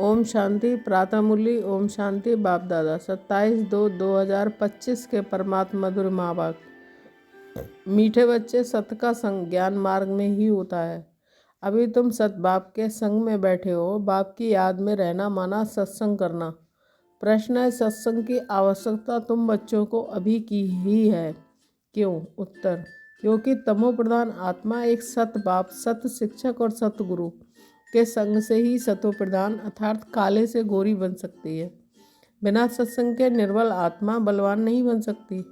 ओम शांति। प्रातः मुरली। ओम शांति। बाप दादा 27/2/2025 के परमात्मा मधुर माँ बाप। मीठे बच्चे, सत का संग ज्ञान मार्ग में ही होता है। अभी तुम सत बाप के संग में बैठे हो। बाप की याद में रहना माना सत्संग करना। प्रश्न है, सत्संग की आवश्यकता तुम बच्चों को अभी की ही है, क्यों? उत्तर, क्योंकि तमो प्रधान आत्मा एक सत बाप, सत शिक्षक और सतगुरु के संग से ही सतो प्रधान अर्थात काले से गोरी बन सकती है। बिना सत्संग के निर्बल आत्मा बलवान नहीं बन सकती।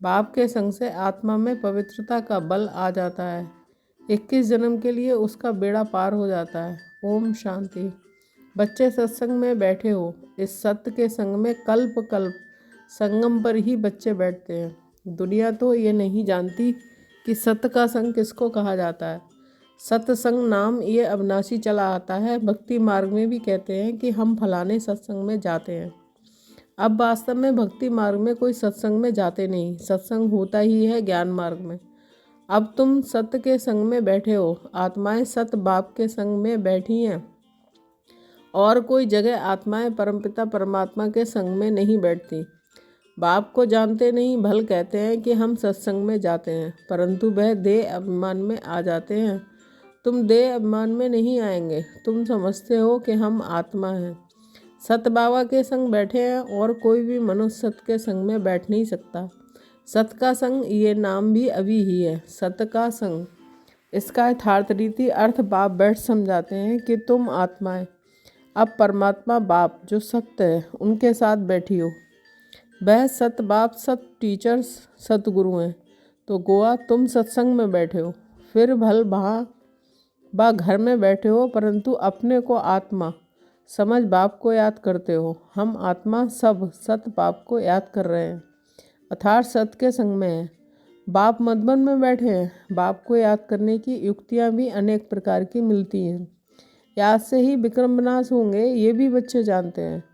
बाप के संग से आत्मा में पवित्रता का बल आ जाता है। 21 जन्म के लिए उसका बेड़ा पार हो जाता है। ओम शांति। बच्चे सत्संग में बैठे हो। इस सत्य के संग में कल्प कल्प संगम पर ही बच्चे बैठते हैं। दुनिया तो ये नहीं जानती कि सत्य का संग किसको कहा जाता है। सत्संग नाम ये अविनाशी चला आता है। भक्ति मार्ग में भी कहते हैं कि हम फलाने सत्संग में जाते हैं। अब वास्तव में भक्ति मार्ग में कोई सत्संग में जाते नहीं, सत्संग होता ही है ज्ञान मार्ग में। अब तुम सत्य के संग में बैठे हो। आत्माएं सत्य बाप के संग में बैठी हैं और कोई जगह आत्माएं परमपिता परमात्मा के संग में नहीं बैठती। बाप को जानते नहीं, भल कहते हैं कि हम सत्संग में जाते हैं, परंतु वह देह अभिमान में आ जाते हैं। तुम देह अभिमान में नहीं आएंगे। तुम समझते हो कि हम आत्मा हैं। सत बाबा के संग बैठे हैं और कोई भी मनुष्य सत के संग में बैठ नहीं सकता। सत का संग ये नाम भी अभी ही है, सत का संग। इसका यथार्थ रीति अर्थ बाप बैठ समझाते हैं कि तुम आत्माएं अब परमात्मा बाप जो सत्य है उनके साथ बैठी हो। वह सत बाप सत टीचर्स सतगुरु हैं। तो गोवा तुम सत्संग में बैठे हो, फिर भल बा घर में बैठे हो, परंतु अपने को आत्मा समझ बाप को याद करते हो। हम आत्मा सब सत बाप को याद कर रहे हैं, अर्थात सत के संग में है। बाप मधुबन में बैठे हैं। बाप को याद करने की युक्तियाँ भी अनेक प्रकार की मिलती हैं। याद से ही विक्रम विनाश होंगे, ये भी बच्चे जानते हैं।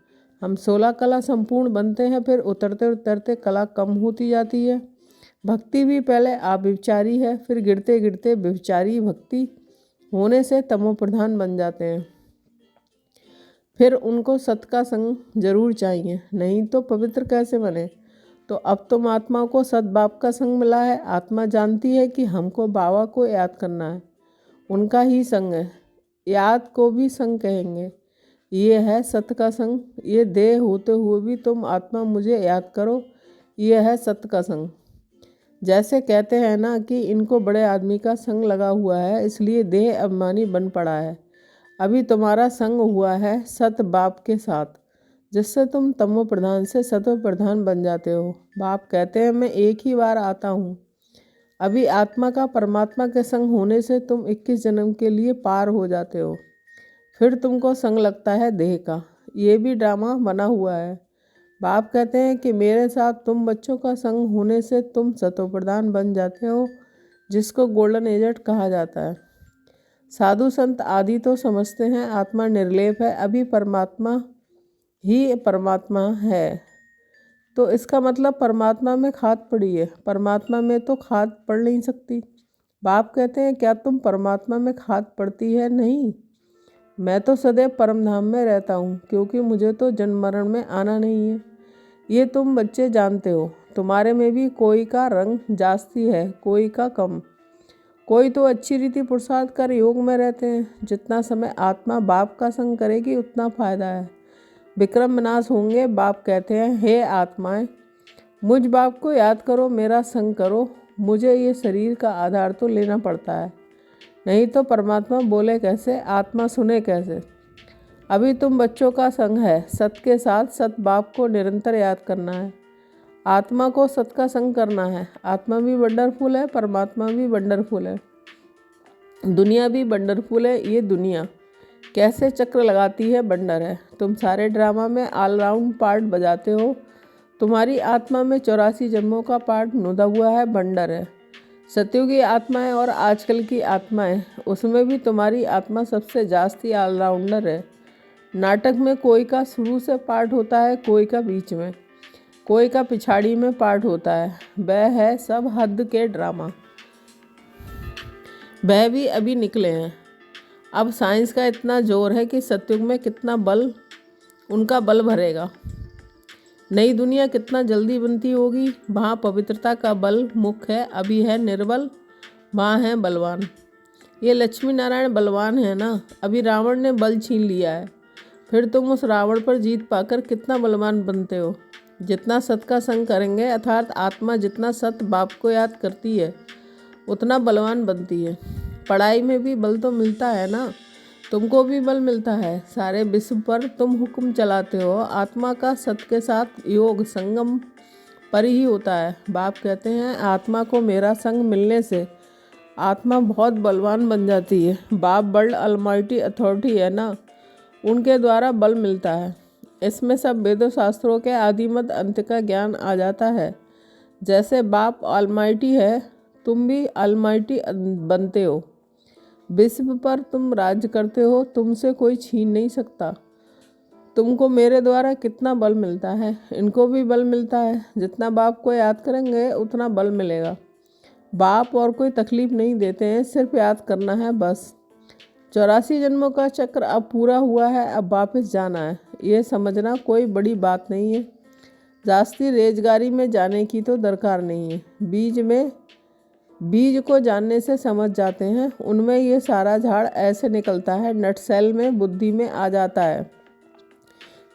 हम 16 कला संपूर्ण बनते हैं, फिर उतरते उतरते कला कम होती जाती है। भक्ति भी पहले अव्यभिचारी है, फिर गिरते गिरते व्यभिचारी भक्ति होने से तमो प्रधान बन जाते हैं। फिर उनको सत का संग जरूर चाहिए, नहीं तो पवित्र कैसे बने। तो अब तुम आत्मा को सत बाप का संग मिला है। आत्मा जानती है कि हमको बाबा को याद करना है, उनका ही संग है। याद को भी संग कहेंगे। ये है सत का संग। ये देह होते हुए भी तुम आत्मा मुझे याद करो, ये है सत का संग। जैसे कहते हैं ना कि इनको बड़े आदमी का संग लगा हुआ है, इसलिए देह अभिमानी बन पड़ा है। अभी तुम्हारा संग हुआ है सत बाप के साथ, जिससे तुम तमो प्रधान से सतो प्रधान बन जाते हो। बाप कहते हैं मैं एक ही बार आता हूँ। अभी आत्मा का परमात्मा के संग होने से तुम 21 जन्म के लिए पार हो जाते हो। फिर तुमको संग लगता है देह का। ये भी ड्रामा बना हुआ है। बाप कहते हैं कि मेरे साथ तुम बच्चों का संग होने से तुम सतो प्रधान बन जाते हो, जिसको गोल्डन एजेट कहा जाता है। साधु संत आदि तो समझते हैं आत्मा निर्लेप है, अभी परमात्मा ही परमात्मा है। तो इसका मतलब परमात्मा में खाद पड़ी है। परमात्मा में तो खाद पड़ नहीं सकती। बाप कहते हैं क्या तुम परमात्मा में खाद पड़ती है? नहीं, मैं तो सदैव परम धाम में रहता हूँ, क्योंकि मुझे तो जन्म मरण में आना नहीं है। ये तुम बच्चे जानते हो। तुम्हारे में भी कोई का रंग जास्ती है, कोई का कम। कोई तो अच्छी रीति पुरुषार्थ कर योग में रहते हैं। जितना समय आत्मा बाप का संग करेगी उतना फायदा है। विक्रम विनाश होंगे। बाप कहते हैं हे आत्माएं, मुझ बाप को याद करो, मेरा संग करो। मुझे ये शरीर का आधार तो लेना पड़ता है, नहीं तो परमात्मा बोले कैसे, आत्मा सुने कैसे। अभी तुम बच्चों का संग है। सत के साथ सत बाप को निरंतर याद करना है। आत्मा को सत का संग करना है। आत्मा भी वंडरफुल है, परमात्मा भी वंडरफुल है, दुनिया भी वंडरफुल है। ये दुनिया कैसे चक्र लगाती है, बंडर है। तुम सारे ड्रामा में ऑलराउंड पार्ट बजाते हो। तुम्हारी आत्मा में 84 जन्मों का पार्ट नुदा हुआ है, बंडर है। सतयुगी आत्माएं और आजकल की आत्माएं, उसमें भी तुम्हारी आत्मा सबसे जास्ती ऑलराउंडर है। नाटक में कोई का शुरू से पार्ट होता है, कोई का बीच में, कोई का पिछाड़ी में पार्ट होता है। वह है सब हद के ड्रामा। वह भी अभी निकले हैं। अब साइंस का इतना जोर है कि सतयुग में कितना बल उनका बल भरेगा। नई दुनिया कितना जल्दी बनती होगी। वहाँ पवित्रता का बल मुख्य है, अभी है निर्बल, वहाँ है बलवान। ये लक्ष्मी नारायण बलवान है ना। अभी रावण ने बल छीन लिया है, फिर तुम उस रावण पर जीत पाकर कितना बलवान बनते हो। जितना सत का संग करेंगे, अर्थात आत्मा जितना सत बाप को याद करती है, उतना बलवान बनती है। पढ़ाई में भी बल तो मिलता है ना, तुमको भी बल मिलता है। सारे विश्व पर तुम हुक्म चलाते हो। आत्मा का सत के साथ योग संगम पर ही होता है। बाप कहते हैं आत्मा को मेरा संग मिलने से आत्मा बहुत बलवान बन जाती है। बाप वर्ल्ड अलमाइटी अथॉरिटी है ना, उनके द्वारा बल मिलता है। इसमें सब वेदों शास्त्रों के आदिमत अंत का ज्ञान आ जाता है। जैसे बाप अलमाइटी है, तुम भी अलमाइटी बनते हो। विश्व पर तुम राज्य करते हो, तुमसे कोई छीन नहीं सकता। तुमको मेरे द्वारा कितना बल मिलता है, इनको भी बल मिलता है। जितना बाप को याद करेंगे उतना बल मिलेगा। बाप और कोई तकलीफ नहीं देते हैं, सिर्फ याद करना है बस। 84 जन्मों का चक्र अब पूरा हुआ है, अब वापस जाना है। ये समझना कोई बड़ी बात नहीं है। जास्ती रेजगारी में जाने की तो दरकार नहीं है। बीज को जानने से समझ जाते हैं, उनमें ये सारा झाड़ ऐसे निकलता है, नटसेल में बुद्धि में आ जाता है।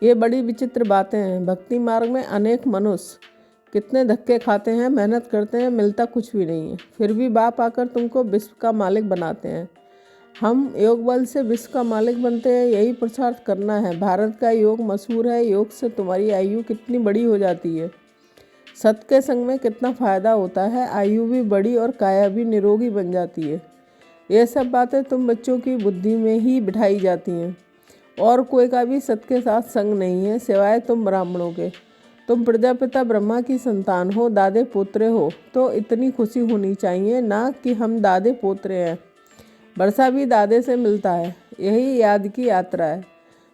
ये बड़ी विचित्र बातें हैं। भक्ति मार्ग में अनेक मनुष्य कितने धक्के खाते हैं, मेहनत करते हैं, मिलता कुछ भी नहीं है। फिर भी बाप आकर तुमको विश्व का मालिक बनाते हैं। हम योग बल से विश्व का मालिक बनते हैं, यही पुरुषार्थ करना है। भारत का योग मशहूर है। योग से तुम्हारी आयु कितनी बड़ी हो जाती है। सत के संग में कितना फ़ायदा होता है, आयु भी बड़ी और काया भी निरोगी बन जाती है। ये सब बातें तुम बच्चों की बुद्धि में ही बिठाई जाती हैं। और कोई का भी सत के साथ संग नहीं है सिवाय तुम ब्राह्मणों के। तुम प्रजापिता ब्रह्मा की संतान हो, दादे पोत्रे हो, तो इतनी खुशी होनी चाहिए ना कि हम दादे पोत्रे हैं। वर्षा भी दादे से मिलता है। यही याद की यात्रा है।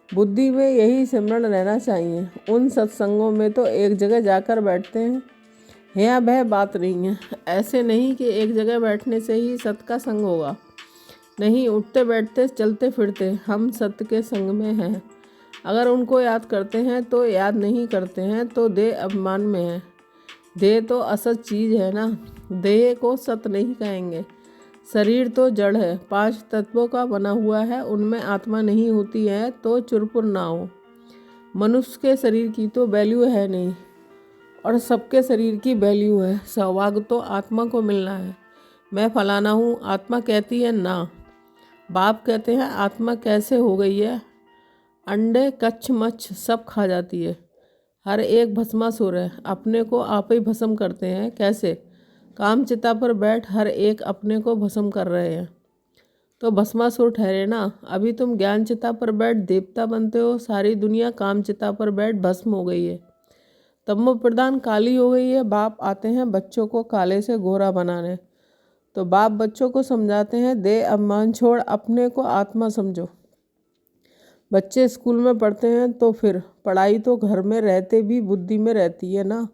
बुद्धि में यही सिमरण रहना चाहिए। उन सत्संगों में तो एक जगह जाकर बैठते हैं, यहाँ वह बात नहीं है। ऐसे नहीं कि एक जगह बैठने से ही सत का संग होगा। नहीं, उठते बैठते चलते फिरते हम सत्य के संग में हैं। अगर उनको याद करते हैं तो, याद नहीं करते हैं तो देह अभिमान में है। देह तो असत चीज़ है ना, देह को सत नहीं कहेंगे। शरीर तो जड़ है, 5 तत्वों का बना हुआ है, उनमें आत्मा नहीं होती है तो चुरपुर ना हो। मनुष्य के शरीर की तो वैल्यू है नहीं, और सबके शरीर की वैल्यू है। सौभाग्य तो आत्मा को मिलना है। मैं फलाना हूँ, आत्मा कहती है ना। बाप कहते हैं आत्मा कैसे हो गई है, अंडे कच्छ मच्छ सब खा जाती है। हर एक भस्मासुर है, अपने को आप ही भस्म करते हैं। कैसे? काम चिता पर बैठ हर एक अपने को भस्म कर रहे हैं, तो भस्मासुर ठहरे ना। अभी तुम ज्ञान चिता पर बैठ देवता बनते हो। सारी दुनिया काम चिता पर बैठ भस्म हो गई है, तमो प्रधान काली हो गई है। बाप आते हैं बच्चों को काले से गोरा बनाने, तो बाप बच्चों को समझाते हैं दे अभिमान छोड़, अपने को आत्मा समझो। बच्चे स्कूल में पढ़ते हैं तो फिर पढ़ाई तो घर में रहते भी बुद्धि में रहती है ना।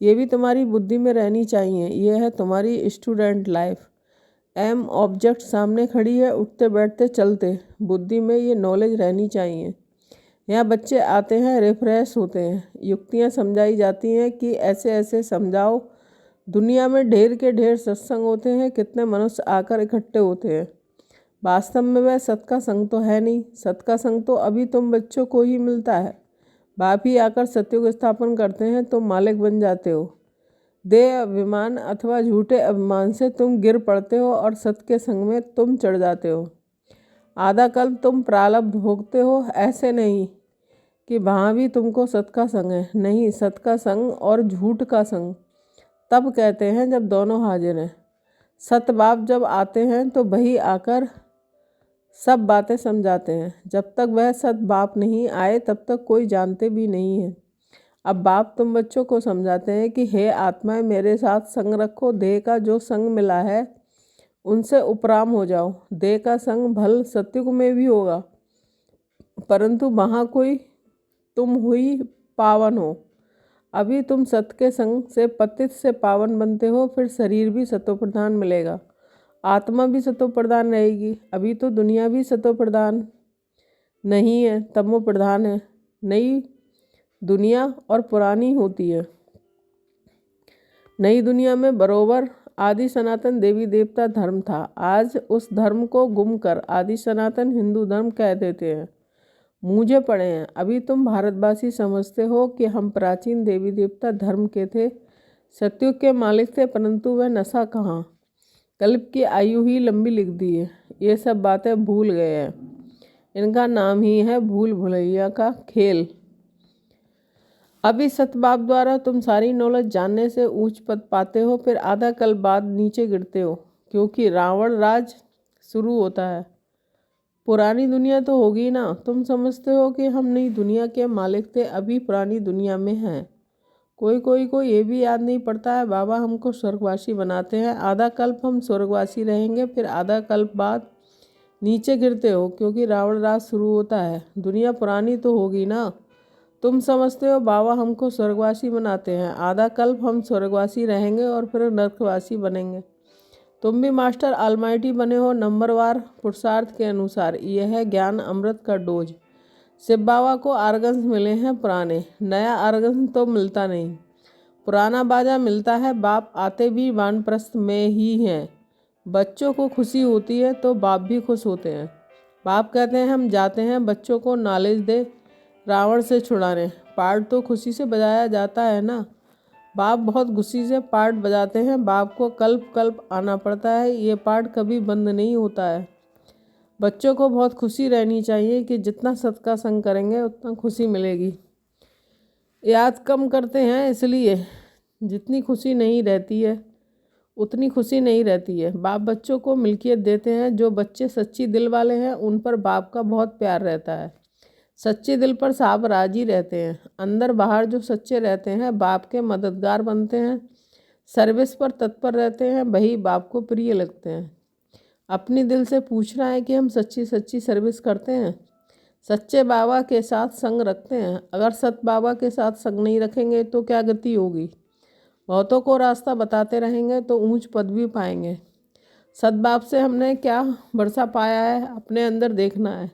ये भी तुम्हारी बुद्धि में रहनी चाहिए। ये है तुम्हारी स्टूडेंट लाइफ। एम ऑब्जेक्ट सामने खड़ी है, उठते बैठते चलते बुद्धि में ये नॉलेज रहनी चाहिए। यहाँ बच्चे आते हैं, रिफ्रेश होते हैं, युक्तियाँ समझाई जाती हैं कि ऐसे ऐसे समझाओ। दुनिया में ढेर के ढेर सत्संग होते हैं, कितने मनुष्य आकर इकट्ठे होते हैं। वास्तव में वह सत का संग तो है नहीं। सत का संग तो अभी तुम बच्चों को ही मिलता है। बाप ही आकर सत्युग स्थापन करते हैं, तुम मालिक बन जाते हो। देह अभिमान अथवा झूठे अभिमान से तुम गिर पड़ते हो और सत के संग में तुम चढ़ जाते हो। आधा कल तुम प्रारब्ध भोगते हो। ऐसे नहीं कि वहाँ भी तुमको सत का संग है। नहीं, सत का संग और झूठ का संग तब कहते हैं जब दोनों हाजिर हैं। सत बाप जब आते हैं तो वही आकर सब बातें समझाते हैं। जब तक वह सत बाप नहीं आए तब तक कोई जानते भी नहीं है। अब बाप तुम बच्चों को समझाते हैं कि हे आत्माएं, मेरे साथ संग रखो। देह का जो संग मिला है उनसे उपराम हो जाओ। देह का संग भल सत्युग में भी होगा, परंतु वहाँ कोई तुम हुई पावन हो। अभी तुम सत के संग से पतित से पावन बनते हो, फिर शरीर भी सतोप्रधान मिलेगा। आत्मा भी सतो प्रधान रहेगी। अभी तो दुनिया भी सतो प्रधान नहीं है, तमो प्रधान है। नई दुनिया और पुरानी होती है। नई दुनिया में बरोबर आदि सनातन देवी देवता धर्म था। आज उस धर्म को गुम कर आदि सनातन हिंदू धर्म कह देते हैं। मुझे पढ़े हैं। अभी तुम भारतवासी समझते हो कि हम प्राचीन देवी देवता धर्म के थे, सत्युग के मालिक थे, परंतु वह नशा कहाँ। कल्प की आयु ही लंबी लिख दी है। ये सब बातें भूल गए हैं। इनका नाम ही है भूल भुलैया का खेल। अभी सतबाप द्वारा तुम सारी नॉलेज जानने से ऊंच पद पाते हो, फिर आधा कल बाद नीचे गिरते हो, क्योंकि रावण राज शुरू होता है। पुरानी दुनिया तो होगी ना। तुम समझते हो कि हम नई दुनिया के मालिक थे, अभी पुरानी दुनिया में हैं। कोई को ये भी याद नहीं पड़ता है, बाबा हमको स्वर्गवासी बनाते हैं। आधा कल्प हम स्वर्गवासी रहेंगे, फिर आधा कल्प बाद नीचे गिरते हो, क्योंकि रावण राज शुरू होता है। दुनिया पुरानी तो होगी ना। तुम समझते हो बाबा हमको स्वर्गवासी बनाते हैं, आधा कल्प हम स्वर्गवासी रहेंगे और फिर नरकवासी बनेंगे। तुम भी मास्टर आलमाइटी बने हो, नंबरवार पुरुषार्थ के अनुसार। यह है ज्ञान अमृत का डोज। शिव बाबा को आर्गन्स मिले हैं पुराने, नया आर्गन्स तो मिलता नहीं। पुराना बाजा मिलता है। बाप आते भी वानप्रस्थ में ही हैं। बच्चों को खुशी होती है तो बाप भी खुश होते हैं। बाप कहते हैं हम जाते हैं बच्चों को नॉलेज दे रावण से छुड़ाने। पार्ट तो खुशी से बजाया जाता है ना। बाप बहुत खुशी से पार्ट बजाते हैं। बाप को कल्प कल्प आना पड़ता है। ये पार्ट कभी बंद नहीं होता है। बच्चों को बहुत खुशी रहनी चाहिए कि जितना सत्का संग करेंगे उतना खुशी मिलेगी। याद कम करते हैं, इसलिए जितनी खुशी नहीं रहती है उतनी खुशी नहीं रहती है। बाप बच्चों को मिल्कियत देते हैं। जो बच्चे सच्ची दिल वाले हैं उन पर बाप का बहुत प्यार रहता है। सच्चे दिल पर साहब राजी रहते हैं। अंदर बाहर जो सच्चे रहते हैं बाप के मददगार बनते हैं, सर्विस पर तत्पर रहते हैं, वही बाप को प्रिय लगते हैं। अपनी दिल से पूछना है कि हम सच्ची सच्ची सर्विस करते हैं, सच्चे बाबा के साथ संग रखते हैं। अगर सत बाबा के साथ संग नहीं रखेंगे तो क्या गति होगी। बहुतों को रास्ता बताते रहेंगे तो ऊंच पद भी पाएंगे। सतबाप से हमने क्या वर्षा पाया है, अपने अंदर देखना है।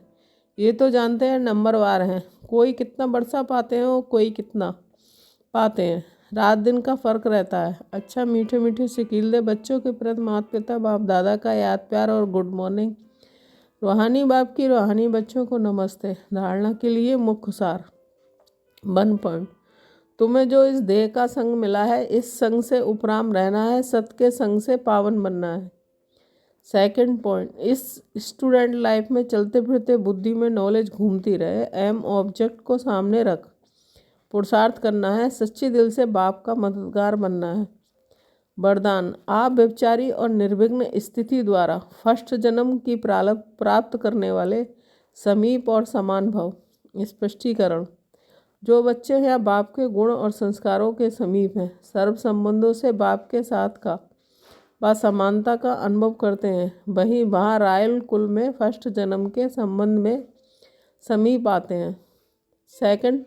ये तो जानते हैं नंबरवार हैं। कोई कितना वर्षा पाते हो, कोई कितना पाते हैं। रात दिन का फ़र्क रहता है। अच्छा मीठे मीठे शकील दे बच्चों के प्रति माता पिता बाप दादा का याद प्यार और गुड मॉर्निंग। रूहानी बाप की रूहानी बच्चों को नमस्ते। धारणा के लिए मुख्य सार। 1 पॉइंट, तुम्हें जो इस देह का संग मिला है, इस संग से उपराम रहना है, सत के संग से पावन बनना है। 2 पॉइंट, इस स्टूडेंट लाइफ में चलते फिरते बुद्धि में नॉलेज घूमती रहे। एम ऑब्जेक्ट को सामने रख पुरुषार्थ करना है, सच्चे दिल से बाप का मददगार बनना है। वरदान, आप व्यभिचारी और निर्विघ्न स्थिति द्वारा फर्स्ट जन्म की प्राप्त करने वाले समीप और समान भव। स्पष्टीकरण, जो बच्चे या बाप के गुण और संस्कारों के समीप हैं, सर्व संबंधों से बाप के साथ का व समानता का अनुभव करते हैं, वहीं वहाँ रायल कुल में फर्स्ट जन्म के संबंध में समीप आते हैं। 2,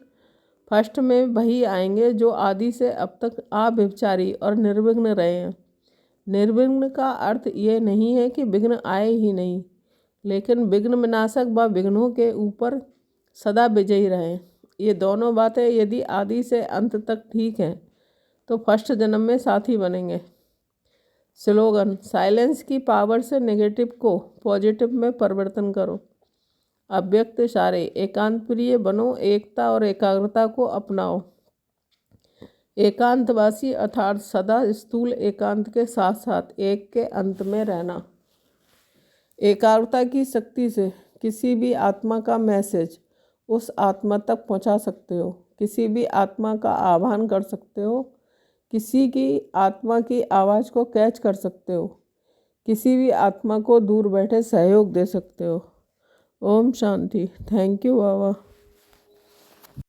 फर्स्ट में वही आएंगे जो आदि से अब तक अव्यभिचारी और निर्विघ्न रहे हैं। निर्विघ्न का अर्थ ये नहीं है कि विघ्न आए ही नहीं, लेकिन विघ्न विनाशक व विघ्नों के ऊपर सदा विजयी रहें। ये दोनों बातें यदि आदि से अंत तक ठीक हैं तो फर्स्ट जन्म में साथी बनेंगे। स्लोगन, साइलेंस की पावर से नेगेटिव को पॉजिटिव में परिवर्तन करो। अव्यक्त इशारे, एकांत प्रिय बनो, एकता और एकाग्रता को अपनाओ। एकांतवासी अर्थात सदा स्थूल एकांत के साथ साथ एक के अंत में रहना। एकाग्रता की शक्ति से किसी भी आत्मा का मैसेज उस आत्मा तक पहुंचा सकते हो। किसी भी आत्मा का आह्वान कर सकते हो। किसी की आत्मा की आवाज़ को कैच कर सकते हो। किसी भी आत्मा को दूर बैठे सहयोग दे सकते हो। ओम शांति। Thank you Baba.